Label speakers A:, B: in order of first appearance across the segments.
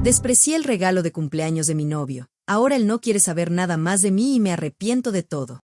A: Desprecié el regalo de cumpleaños de mi novio. Ahora él no quiere saber nada más de mí y me arrepiento de todo.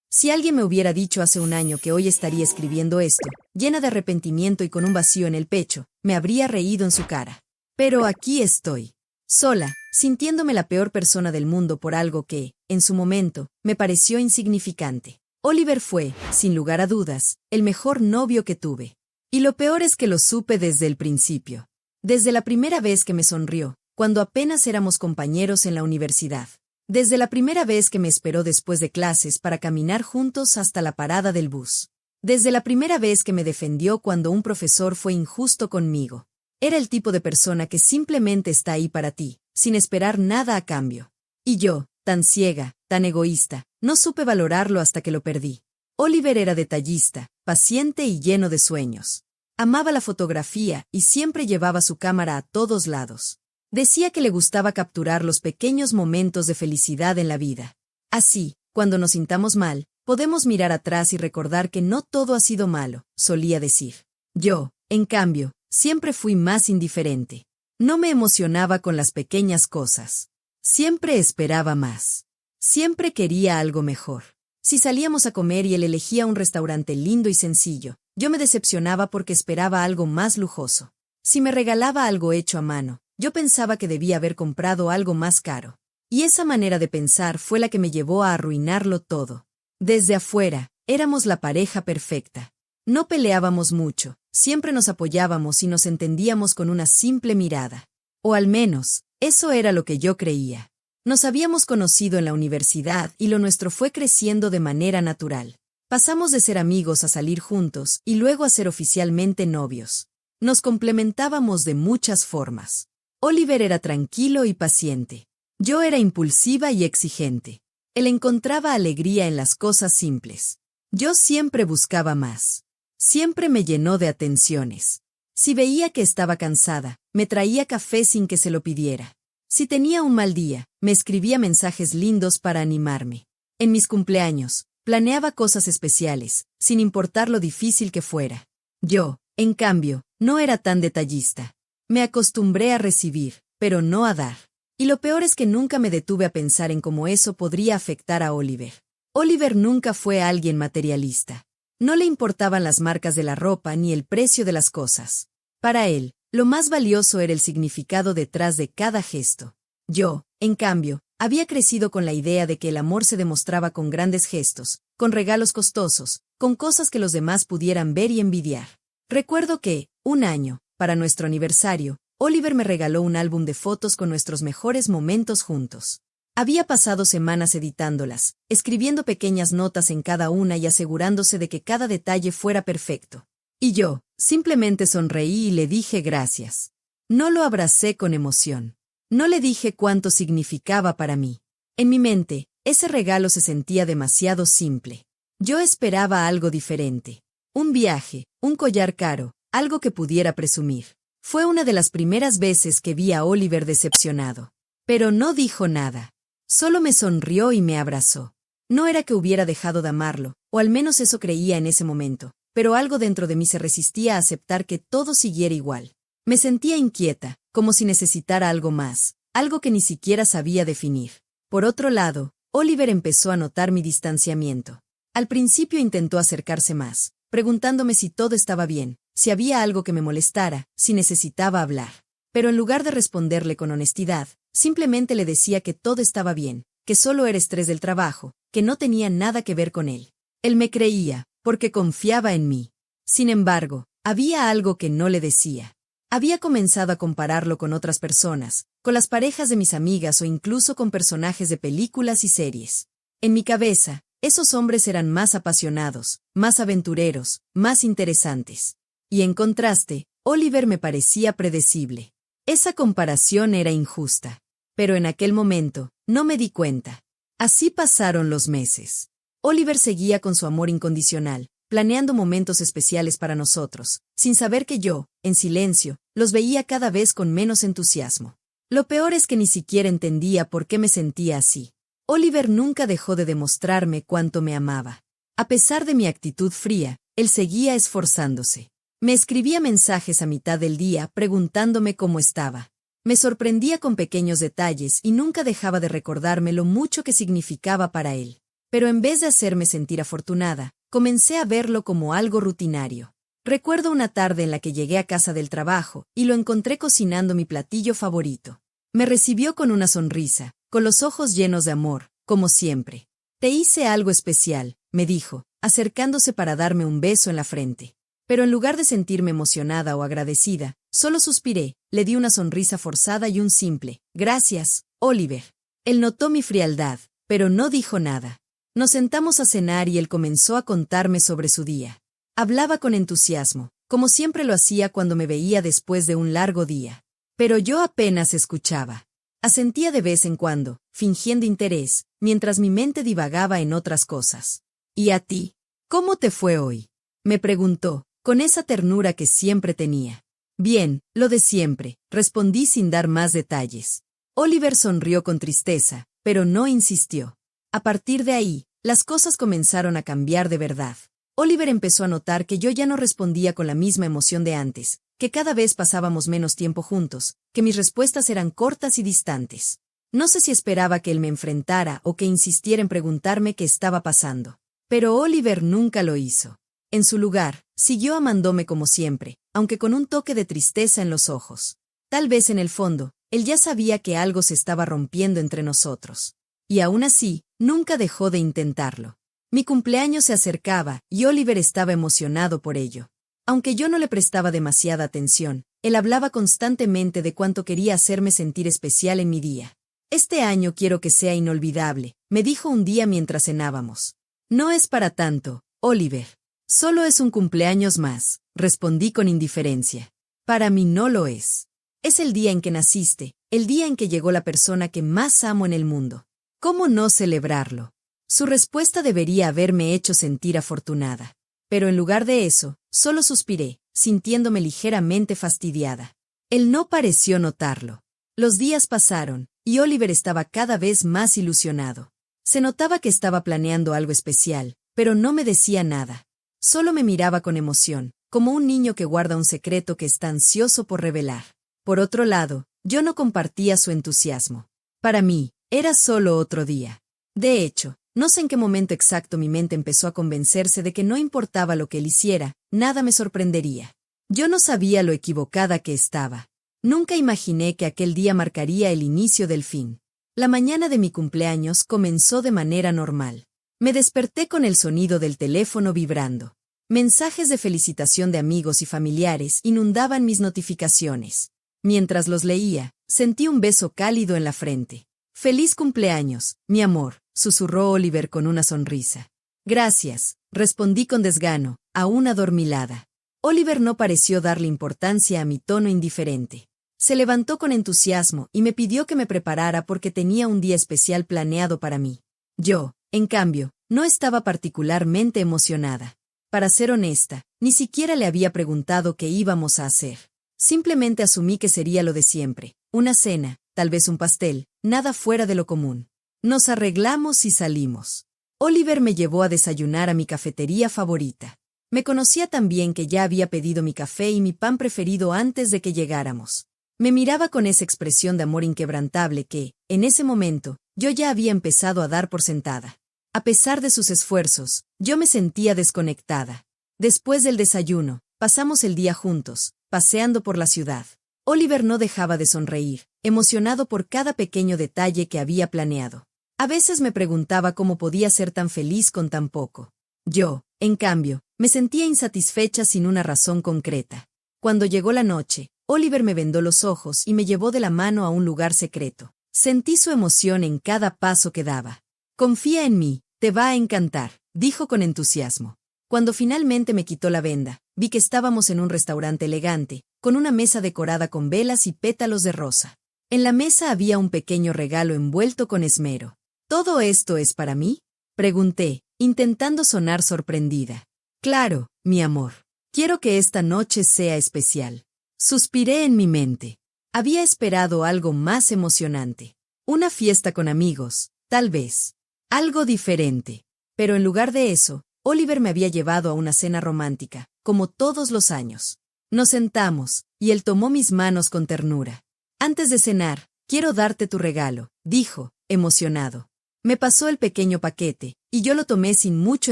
A: Si alguien me hubiera dicho hace un año que hoy estaría escribiendo esto, llena de arrepentimiento y con un vacío en el pecho, me habría reído en su cara. Pero aquí estoy, sola, sintiéndome la peor persona del mundo por algo que, en su momento, me pareció insignificante. Oliver fue, sin lugar a dudas, el mejor novio que tuve. Y lo peor es que lo supe desde el principio. Desde la primera vez que me sonrió, cuando apenas éramos compañeros en la universidad. Desde la primera vez que me esperó después de clases para caminar juntos hasta la parada del bus. Desde la primera vez que me defendió cuando un profesor fue injusto conmigo. Era el tipo de persona que simplemente está ahí para ti, sin esperar nada a cambio. Y yo, tan ciega, tan egoísta, no supe valorarlo hasta que lo perdí. Oliver era detallista, paciente y lleno de sueños. Amaba la fotografía y siempre llevaba su cámara a todos lados. Decía que le gustaba capturar los pequeños momentos de felicidad en la vida. Así, cuando nos sintamos mal, podemos mirar atrás y recordar que no todo ha sido malo, solía decir. Yo, en cambio, siempre fui más indiferente. No me emocionaba con las pequeñas cosas. Siempre esperaba más. Siempre quería algo mejor. Si salíamos a comer y él elegía un restaurante lindo y sencillo, yo me decepcionaba porque esperaba algo más lujoso. Si me regalaba algo hecho a mano, yo pensaba que debía haber comprado algo más caro. Y esa manera de pensar fue la que me llevó a arruinarlo todo. Desde afuera, éramos la pareja perfecta. No peleábamos mucho, siempre nos apoyábamos y nos entendíamos con una simple mirada. O al menos, eso era lo que yo creía. Nos habíamos conocido en la universidad y lo nuestro fue creciendo de manera natural. Pasamos de ser amigos a salir juntos y luego a ser oficialmente novios. Nos complementábamos de muchas formas. Oliver era tranquilo y paciente. Yo era impulsiva y exigente. Él encontraba alegría en las cosas simples. Yo siempre buscaba más. Siempre me llenó de atenciones. Si veía que estaba cansada, me traía café sin que se lo pidiera. Si tenía un mal día, me escribía mensajes lindos para animarme. En mis cumpleaños, planeaba cosas especiales, sin importar lo difícil que fuera. Yo, en cambio, no era tan detallista. Me acostumbré a recibir, pero no a dar. Y lo peor es que nunca me detuve a pensar en cómo eso podría afectar a Oliver. Oliver nunca fue alguien materialista. No le importaban las marcas de la ropa ni el precio de las cosas. Para él, lo más valioso era el significado detrás de cada gesto. Yo, en cambio, había crecido con la idea de que el amor se demostraba con grandes gestos, con regalos costosos, con cosas que los demás pudieran ver y envidiar. Recuerdo que, un año, para nuestro aniversario, Oliver me regaló un álbum de fotos con nuestros mejores momentos juntos. Había pasado semanas editándolas, escribiendo pequeñas notas en cada una y asegurándose de que cada detalle fuera perfecto. Y yo, simplemente sonreí y le dije gracias. No lo abracé con emoción. No le dije cuánto significaba para mí. En mi mente, ese regalo se sentía demasiado simple. Yo esperaba algo diferente. Un viaje, un collar caro, algo que pudiera presumir. Fue una de las primeras veces que vi a Oliver decepcionado. Pero no dijo nada. Solo me sonrió y me abrazó. No era que hubiera dejado de amarlo, o al menos eso creía en ese momento, pero algo dentro de mí se resistía a aceptar que todo siguiera igual. Me sentía inquieta, como si necesitara algo más, algo que ni siquiera sabía definir. Por otro lado, Oliver empezó a notar mi distanciamiento. Al principio intentó acercarse más, preguntándome si todo estaba bien, si había algo que me molestara, si necesitaba hablar. Pero en lugar de responderle con honestidad, simplemente le decía que todo estaba bien, que solo era estrés del trabajo, que no tenía nada que ver con él. Él me creía, porque confiaba en mí. Sin embargo, había algo que no le decía. Había comenzado a compararlo con otras personas, con las parejas de mis amigas o incluso con personajes de películas y series. En mi cabeza, esos hombres eran más apasionados, más aventureros, más interesantes. Y en contraste, Oliver me parecía predecible. Esa comparación era injusta. Pero en aquel momento, no me di cuenta. Así pasaron los meses. Oliver seguía con su amor incondicional, planeando momentos especiales para nosotros, sin saber que yo, en silencio, los veía cada vez con menos entusiasmo. Lo peor es que ni siquiera entendía por qué me sentía así. Oliver nunca dejó de demostrarme cuánto me amaba. A pesar de mi actitud fría, él seguía esforzándose. Me escribía mensajes a mitad del día preguntándome cómo estaba. Me sorprendía con pequeños detalles y nunca dejaba de recordarme lo mucho que significaba para él. Pero en vez de hacerme sentir afortunada, comencé a verlo como algo rutinario. Recuerdo una tarde en la que llegué a casa del trabajo y lo encontré cocinando mi platillo favorito. Me recibió con una sonrisa, con los ojos llenos de amor, como siempre. «Te hice algo especial», me dijo, acercándose para darme un beso en la frente. Pero en lugar de sentirme emocionada o agradecida, solo suspiré, le di una sonrisa forzada y un simple «Gracias, Oliver». Él notó mi frialdad, pero no dijo nada. Nos sentamos a cenar y él comenzó a contarme sobre su día. Hablaba con entusiasmo, como siempre lo hacía cuando me veía después de un largo día. Pero yo apenas escuchaba. Asentía de vez en cuando, fingiendo interés, mientras mi mente divagaba en otras cosas. «¿Y a ti? ¿Cómo te fue hoy?», me preguntó, con esa ternura que siempre tenía. «Bien, lo de siempre», respondí sin dar más detalles. Oliver sonrió con tristeza, pero no insistió. A partir de ahí, las cosas comenzaron a cambiar de verdad. Oliver empezó a notar que yo ya no respondía con la misma emoción de antes, que cada vez pasábamos menos tiempo juntos, que mis respuestas eran cortas y distantes. No sé si esperaba que él me enfrentara o que insistiera en preguntarme qué estaba pasando. Pero Oliver nunca lo hizo. En su lugar, siguió amándome como siempre, aunque con un toque de tristeza en los ojos. Tal vez en el fondo, él ya sabía que algo se estaba rompiendo entre nosotros. Y aún así, nunca dejó de intentarlo. Mi cumpleaños se acercaba y Oliver estaba emocionado por ello. Aunque yo no le prestaba demasiada atención, él hablaba constantemente de cuánto quería hacerme sentir especial en mi día. «Este año quiero que sea inolvidable», me dijo un día mientras cenábamos. «No es para tanto, Oliver. Solo es un cumpleaños más», respondí con indiferencia. «Para mí no lo es. Es el día en que naciste, el día en que llegó la persona que más amo en el mundo. ¿Cómo no celebrarlo?». Su respuesta debería haberme hecho sentir afortunada. Pero en lugar de eso, solo suspiré, sintiéndome ligeramente fastidiada. Él no pareció notarlo. Los días pasaron, y Oliver estaba cada vez más ilusionado. Se notaba que estaba planeando algo especial, pero no me decía nada. Solo me miraba con emoción, como un niño que guarda un secreto que está ansioso por revelar. Por otro lado, yo no compartía su entusiasmo. Para mí, era solo otro día. De hecho, no sé en qué momento exacto mi mente empezó a convencerse de que no importaba lo que él hiciera, nada me sorprendería. Yo no sabía lo equivocada que estaba. Nunca imaginé que aquel día marcaría el inicio del fin. La mañana de mi cumpleaños comenzó de manera normal. Me desperté con el sonido del teléfono vibrando. Mensajes de felicitación de amigos y familiares inundaban mis notificaciones. Mientras los leía, sentí un beso cálido en la frente. «Feliz cumpleaños, mi amor», susurró Oliver con una sonrisa. «Gracias», respondí con desgano, aún adormilada. Oliver no pareció darle importancia a mi tono indiferente. Se levantó con entusiasmo y me pidió que me preparara porque tenía un día especial planeado para mí. Yo, en cambio, no estaba particularmente emocionada. Para ser honesta, ni siquiera le había preguntado qué íbamos a hacer. Simplemente asumí que sería lo de siempre, una cena, tal vez un pastel, nada fuera de lo común. Nos arreglamos y salimos. Oliver me llevó a desayunar a mi cafetería favorita. Me conocía tan bien que ya había pedido mi café y mi pan preferido antes de que llegáramos. Me miraba con esa expresión de amor inquebrantable que, en ese momento, yo ya había empezado a dar por sentada. A pesar de sus esfuerzos, yo me sentía desconectada. Después del desayuno, pasamos el día juntos, paseando por la ciudad. Oliver no dejaba de sonreír, emocionado por cada pequeño detalle que había planeado. A veces me preguntaba cómo podía ser tan feliz con tan poco. Yo, en cambio, me sentía insatisfecha sin una razón concreta. Cuando llegó la noche, Oliver me vendó los ojos y me llevó de la mano a un lugar secreto. Sentí su emoción en cada paso que daba. «Confía en mí, te va a encantar», dijo con entusiasmo. Cuando finalmente me quitó la venda, vi que estábamos en un restaurante elegante, con una mesa decorada con velas y pétalos de rosa. En la mesa había un pequeño regalo envuelto con esmero. «¿Todo esto es para mí?», pregunté, intentando sonar sorprendida. «Claro, mi amor. Quiero que esta noche sea especial». Suspiré en mi mente. Había esperado algo más emocionante. Una fiesta con amigos, tal vez. Algo diferente. Pero en lugar de eso, Oliver me había llevado a una cena romántica, como todos los años. Nos sentamos, y él tomó mis manos con ternura. Antes de cenar, quiero darte tu regalo, dijo, emocionado. Me pasó el pequeño paquete, y yo lo tomé sin mucho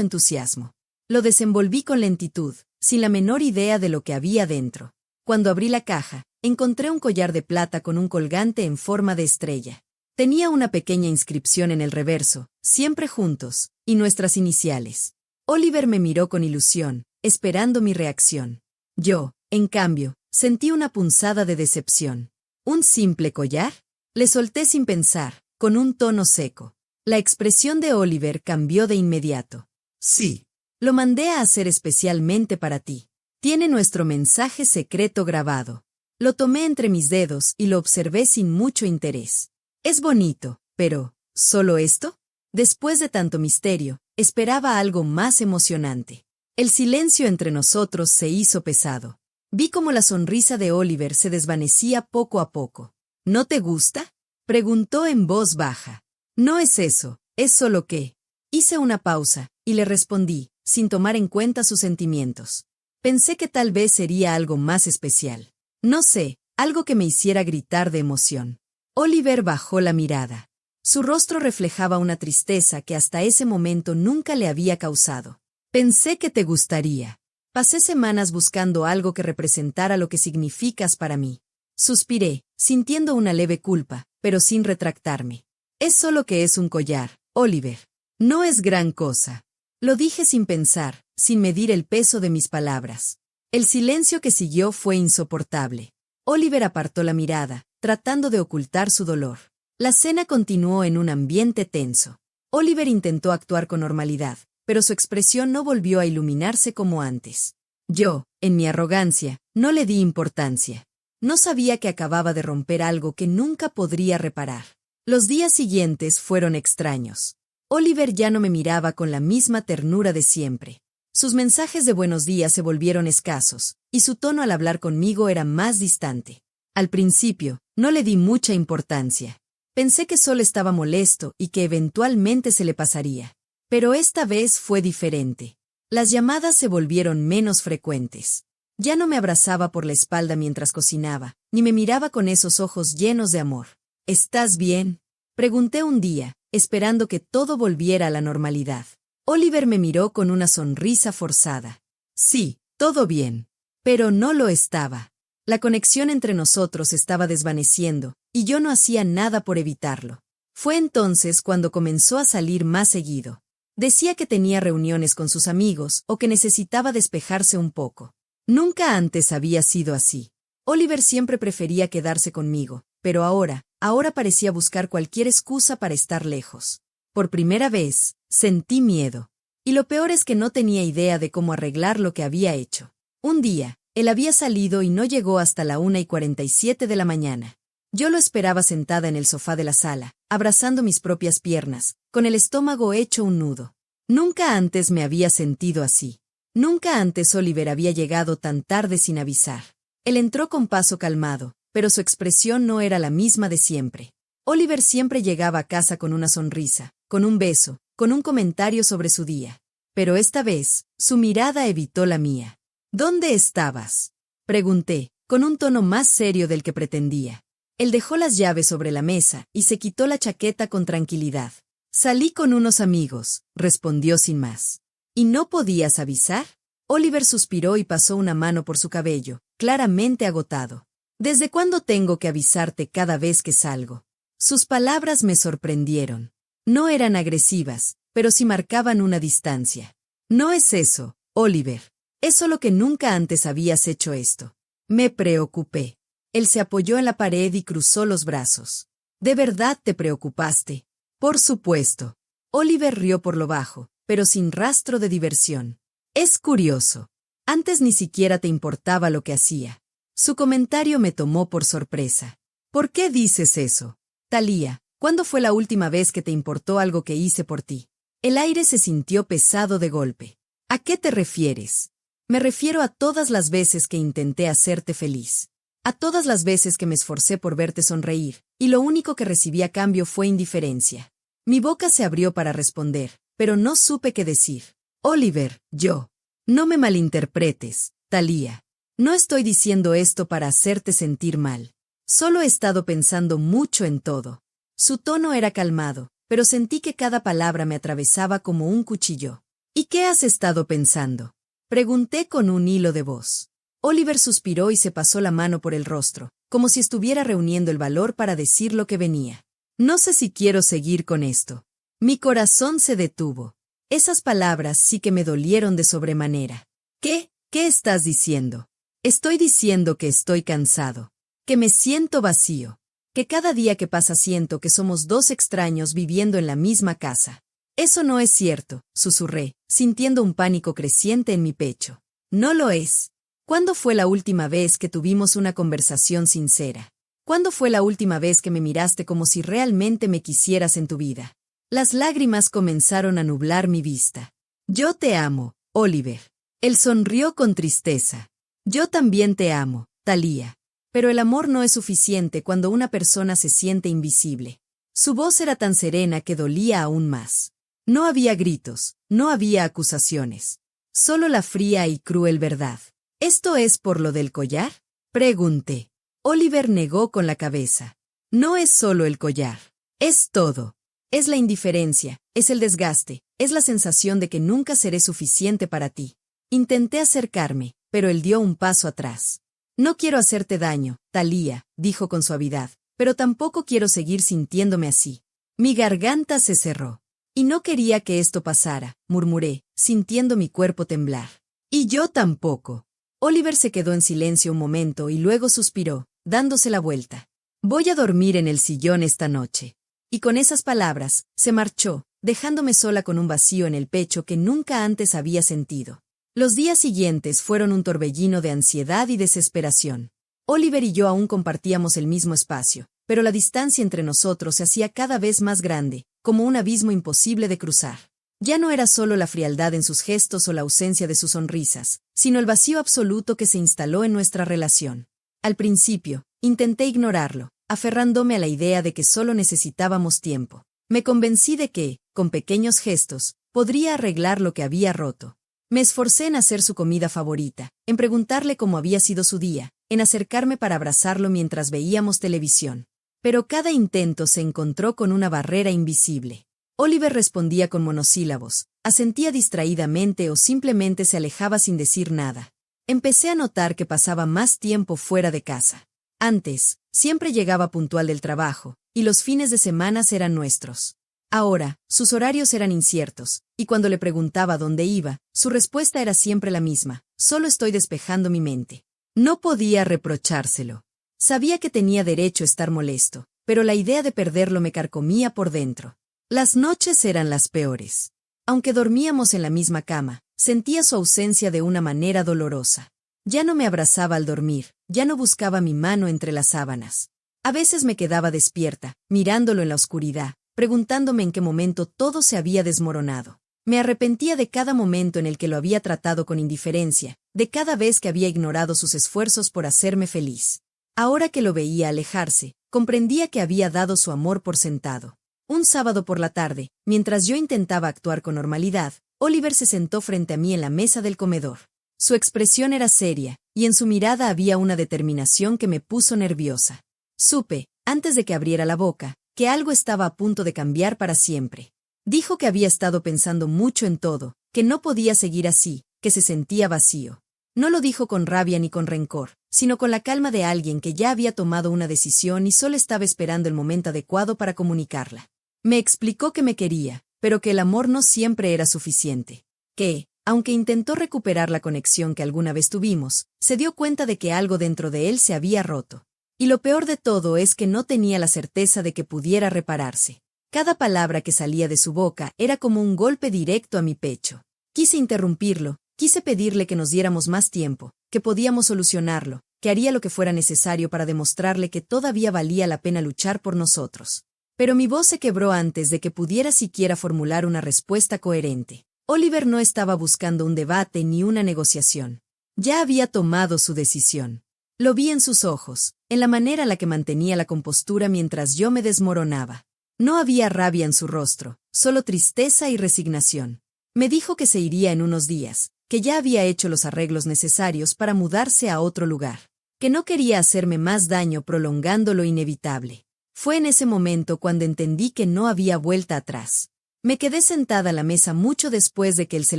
A: entusiasmo. Lo desenvolví con lentitud, sin la menor idea de lo que había dentro. Cuando abrí la caja, encontré un collar de plata con un colgante en forma de estrella. Tenía una pequeña inscripción en el reverso, siempre juntos, y nuestras iniciales. Oliver me miró con ilusión, esperando mi reacción. Yo, en cambio, sentí una punzada de decepción. ¿Un simple collar? Le solté sin pensar, con un tono seco. La expresión de Oliver cambió de inmediato.
B: Sí.
A: Lo mandé a hacer especialmente para ti. Tiene nuestro mensaje secreto grabado. Lo tomé entre mis dedos y lo observé sin mucho interés. Es bonito, pero, ¿solo esto? Después de tanto misterio, esperaba algo más emocionante. El silencio entre nosotros se hizo pesado. Vi cómo la sonrisa de Oliver se desvanecía poco a poco. ¿No te gusta?, preguntó en voz baja. No es eso, es solo que... Hice una pausa, y le respondí, sin tomar en cuenta sus sentimientos. Pensé que tal vez sería algo más especial. No sé, algo que me hiciera gritar de emoción. Oliver bajó la mirada. Su rostro reflejaba una tristeza que hasta ese momento nunca le había causado. Pensé que te gustaría. Pasé semanas buscando algo que representara lo que significas para mí. Suspiré, sintiendo una leve culpa, pero sin retractarme. Es solo que es un collar, Oliver. No es gran cosa. Lo dije sin pensar, sin medir el peso de mis palabras. El silencio que siguió fue insoportable. Oliver apartó la mirada, tratando de ocultar su dolor. La cena continuó en un ambiente tenso. Oliver intentó actuar con normalidad, pero su expresión no volvió a iluminarse como antes. Yo, en mi arrogancia, no le di importancia. No sabía que acababa de romper algo que nunca podría reparar. Los días siguientes fueron extraños. Oliver ya no me miraba con la misma ternura de siempre. Sus mensajes de buenos días se volvieron escasos, y su tono al hablar conmigo era más distante. Al principio, no le di mucha importancia. Pensé que solo estaba molesto y que eventualmente se le pasaría. Pero esta vez fue diferente. Las llamadas se volvieron menos frecuentes. Ya no me abrazaba por la espalda mientras cocinaba, ni me miraba con esos ojos llenos de amor. ¿Estás bien?, pregunté un día, esperando que todo volviera a la normalidad. Oliver me miró con una sonrisa forzada. Sí, todo bien. Pero no lo estaba. La conexión entre nosotros estaba desvaneciendo, y yo no hacía nada por evitarlo. Fue entonces cuando comenzó a salir más seguido. Decía que tenía reuniones con sus amigos o que necesitaba despejarse un poco. Nunca antes había sido así. Oliver siempre prefería quedarse conmigo, pero ahora parecía buscar cualquier excusa para estar lejos. Por primera vez, sentí miedo. Y lo peor es que no tenía idea de cómo arreglar lo que había hecho. Un día, él había salido y no llegó hasta la 1:47 de la mañana. Yo lo esperaba sentada en el sofá de la sala, abrazando mis propias piernas, con el estómago hecho un nudo. Nunca antes me había sentido así. Nunca antes Oliver había llegado tan tarde sin avisar. Él entró con paso calmado, pero su expresión no era la misma de siempre. Oliver siempre llegaba a casa con una sonrisa, con un beso, con un comentario sobre su día. Pero esta vez, su mirada evitó la mía. ¿Dónde estabas?, pregunté, con un tono más serio del que pretendía. Él dejó las llaves sobre la mesa y se quitó la chaqueta con tranquilidad. Salí con unos amigos, respondió sin más. ¿Y no podías avisar? Oliver suspiró y pasó una mano por su cabello, claramente agotado. ¿Desde cuándo tengo que avisarte cada vez que salgo? Sus palabras me sorprendieron. No eran agresivas, pero sí marcaban una distancia. No es eso, Oliver. Es solo que nunca antes habías hecho esto. Me preocupé. Él se apoyó en la pared y cruzó los brazos. ¿De verdad te preocupaste? Por supuesto. Oliver rió por lo bajo, pero sin rastro de diversión. Es curioso. Antes ni siquiera te importaba lo que hacía. Su comentario me tomó por sorpresa. ¿Por qué dices eso? Thalía, ¿cuándo fue la última vez que te importó algo que hice por ti? El aire se sintió pesado de golpe. ¿A qué te refieres? Me refiero a todas las veces que intenté hacerte feliz. A todas las veces que me esforcé por verte sonreír, y lo único que recibí a cambio fue indiferencia. Mi boca se abrió para responder, pero no supe qué decir. Oliver, yo. No me malinterpretes, Thalía. No estoy diciendo esto para hacerte sentir mal. Solo he estado pensando mucho en todo. Su tono era calmado, pero sentí que cada palabra me atravesaba como un cuchillo. ¿Y qué has estado pensando? Pregunté con un hilo de voz. Oliver suspiró y se pasó la mano por el rostro, como si estuviera reuniendo el valor para decir lo que venía. No sé si quiero seguir con esto. Mi corazón se detuvo. Esas palabras sí que me dolieron de sobremanera. ¿Qué? ¿Qué estás diciendo? Estoy diciendo que estoy cansado. Que me siento vacío. Que cada día que pasa siento que somos dos extraños viviendo en la misma casa. Eso no es cierto, susurré, sintiendo un pánico creciente en mi pecho. No lo es. ¿Cuándo fue la última vez que tuvimos una conversación sincera? ¿Cuándo fue la última vez que me miraste como si realmente me quisieras en tu vida? Las lágrimas comenzaron a nublar mi vista. Yo te amo, Oliver. Él sonrió con tristeza. Yo también te amo, Thalía. Pero el amor no es suficiente cuando una persona se siente invisible. Su voz era tan serena que dolía aún más. No había gritos, no había acusaciones. Solo la fría y cruel verdad. ¿Esto es por lo del collar? Pregunté. Oliver negó con la cabeza. No es solo el collar. Es todo. Es la indiferencia, es el desgaste, es la sensación de que nunca seré suficiente para ti. Intenté acercarme, pero él dio un paso atrás. No quiero hacerte daño, Thalía, dijo con suavidad, pero tampoco quiero seguir sintiéndome así. Mi garganta se cerró. Y no quería que esto pasara, murmuré, sintiendo mi cuerpo temblar. Y yo tampoco. Oliver se quedó en silencio un momento y luego suspiró, dándose la vuelta. Voy a dormir en el sillón esta noche. Y con esas palabras, se marchó, dejándome sola con un vacío en el pecho que nunca antes había sentido. Los días siguientes fueron un torbellino de ansiedad y desesperación. Oliver y yo aún compartíamos el mismo espacio, pero la distancia entre nosotros se hacía cada vez más grande, como un abismo imposible de cruzar. Ya no era solo la frialdad en sus gestos o la ausencia de sus sonrisas, sino el vacío absoluto que se instaló en nuestra relación. Al principio, intenté ignorarlo, aferrándome a la idea de que solo necesitábamos tiempo. Me convencí de que, con pequeños gestos, podría arreglar lo que había roto. Me esforcé en hacer su comida favorita, en preguntarle cómo había sido su día, en acercarme para abrazarlo mientras veíamos televisión. Pero cada intento se encontró con una barrera invisible. Oliver respondía con monosílabos, asentía distraídamente o simplemente se alejaba sin decir nada. Empecé a notar que pasaba más tiempo fuera de casa. Antes, siempre llegaba puntual del trabajo, y los fines de semana eran nuestros. Ahora, sus horarios eran inciertos, y cuando le preguntaba dónde iba, su respuesta era siempre la misma: solo estoy despejando mi mente. No podía reprochárselo. Sabía que tenía derecho a estar molesto, pero la idea de perderlo me carcomía por dentro. Las noches eran las peores. Aunque dormíamos en la misma cama, sentía su ausencia de una manera dolorosa. Ya no me abrazaba al dormir, ya no buscaba mi mano entre las sábanas. A veces me quedaba despierta, mirándolo en la oscuridad, preguntándome en qué momento todo se había desmoronado. Me arrepentía de cada momento en el que lo había tratado con indiferencia, de cada vez que había ignorado sus esfuerzos por hacerme feliz. Ahora que lo veía alejarse, comprendía que había dado su amor por sentado. Un sábado por la tarde, mientras yo intentaba actuar con normalidad, Oliver se sentó frente a mí en la mesa del comedor. Su expresión era seria, y en su mirada había una determinación que me puso nerviosa. Supe, antes de que abriera la boca, que algo estaba a punto de cambiar para siempre. Dijo que había estado pensando mucho en todo, que no podía seguir así, que se sentía vacío. No lo dijo con rabia ni con rencor, sino con la calma de alguien que ya había tomado una decisión y solo estaba esperando el momento adecuado para comunicarla. Me explicó que me quería, pero que el amor no siempre era suficiente. Que, aunque intentó recuperar la conexión que alguna vez tuvimos, se dio cuenta de que algo dentro de él se había roto. Y lo peor de todo es que no tenía la certeza de que pudiera repararse. Cada palabra que salía de su boca era como un golpe directo a mi pecho. Quise interrumpirlo, quise pedirle que nos diéramos más tiempo, que podíamos solucionarlo, que haría lo que fuera necesario para demostrarle que todavía valía la pena luchar por nosotros. Pero mi voz se quebró antes de que pudiera siquiera formular una respuesta coherente. Oliver no estaba buscando un debate ni una negociación. Ya había tomado su decisión. Lo vi en sus ojos, en la manera en la que mantenía la compostura mientras yo me desmoronaba. No había rabia en su rostro, solo tristeza y resignación. Me dijo que se iría en unos días, que ya había hecho los arreglos necesarios para mudarse a otro lugar, que no quería hacerme más daño prolongando lo inevitable. Fue en ese momento cuando entendí que no había vuelta atrás. Me quedé sentada a la mesa mucho después de que él se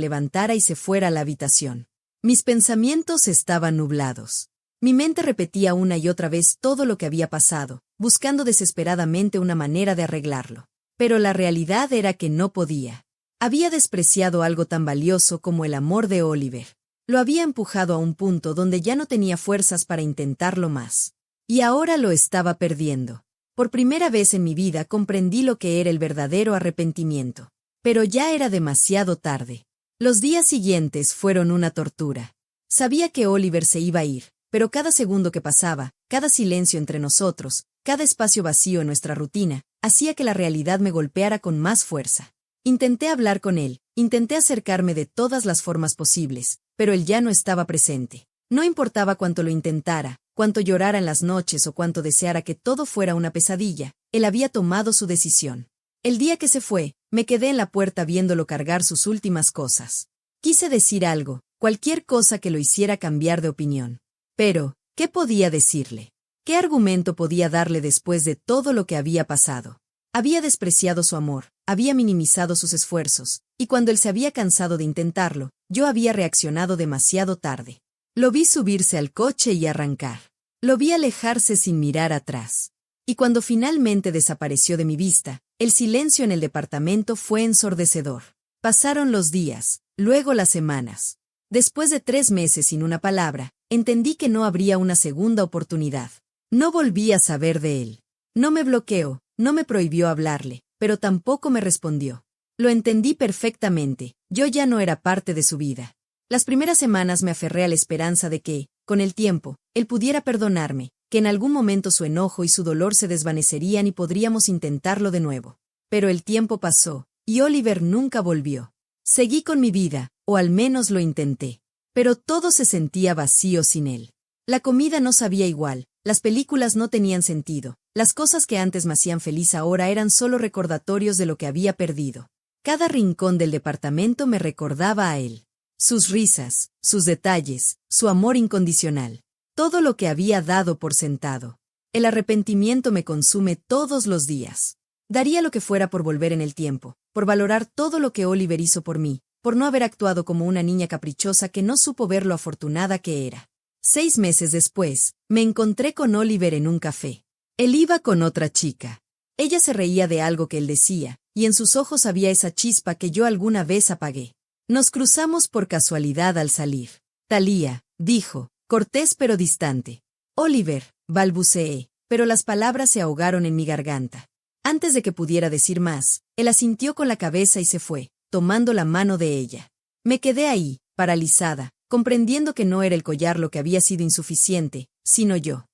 A: levantara y se fuera a la habitación. Mis pensamientos estaban nublados. Mi mente repetía una y otra vez todo lo que había pasado, buscando desesperadamente una manera de arreglarlo. Pero la realidad era que no podía. Había despreciado algo tan valioso como el amor de Oliver. Lo había empujado a un punto donde ya no tenía fuerzas para intentarlo más. Y ahora lo estaba perdiendo. Por primera vez en mi vida comprendí lo que era el verdadero arrepentimiento. Pero ya era demasiado tarde. Los días siguientes fueron una tortura. Sabía que Oliver se iba a ir, pero cada segundo que pasaba, cada silencio entre nosotros, cada espacio vacío en nuestra rutina, hacía que la realidad me golpeara con más fuerza. Intenté hablar con él, intenté acercarme de todas las formas posibles, pero él ya no estaba presente. No importaba cuánto lo intentara, cuánto llorara en las noches o cuánto deseara que todo fuera una pesadilla, él había tomado su decisión. El día que se fue, me quedé en la puerta viéndolo cargar sus últimas cosas. Quise decir algo, cualquier cosa que lo hiciera cambiar de opinión. Pero, ¿qué podía decirle? ¿Qué argumento podía darle después de todo lo que había pasado? Había despreciado su amor, había minimizado sus esfuerzos, y cuando él se había cansado de intentarlo, yo había reaccionado demasiado tarde. Lo vi subirse al coche y arrancar. Lo vi alejarse sin mirar atrás. Y cuando finalmente desapareció de mi vista, el silencio en el departamento fue ensordecedor. Pasaron los días, luego las semanas. Después de 3 meses sin una palabra, entendí que no habría una segunda oportunidad. No volví a saber de él. No me bloqueó, no me prohibió hablarle, pero tampoco me respondió. Lo entendí perfectamente, yo ya no era parte de su vida. Las primeras semanas me aferré a la esperanza de que, con el tiempo, él pudiera perdonarme, que en algún momento su enojo y su dolor se desvanecerían y podríamos intentarlo de nuevo. Pero el tiempo pasó, y Oliver nunca volvió. Seguí con mi vida, o al menos lo intenté. Pero todo se sentía vacío sin él. La comida no sabía igual, las películas no tenían sentido, las cosas que antes me hacían feliz ahora eran solo recordatorios de lo que había perdido. Cada rincón del departamento me recordaba a él. Sus risas, sus detalles, su amor incondicional. Todo lo que había dado por sentado. El arrepentimiento me consume todos los días. Daría lo que fuera por volver en el tiempo, por valorar todo lo que Oliver hizo por mí, por no haber actuado como una niña caprichosa que no supo ver lo afortunada que era. 6 meses después, me encontré con Oliver en un café. Él iba con otra chica. Ella se reía de algo que él decía, y en sus ojos había esa chispa que yo alguna vez apagué. Nos cruzamos por casualidad al salir. Thalía, dijo, cortés pero distante. Oliver, balbuceé, pero las palabras se ahogaron en mi garganta. Antes de que pudiera decir más, él asintió con la cabeza y se fue, tomando la mano de ella. Me quedé ahí, paralizada, comprendiendo que no era el collar lo que había sido insuficiente, sino yo.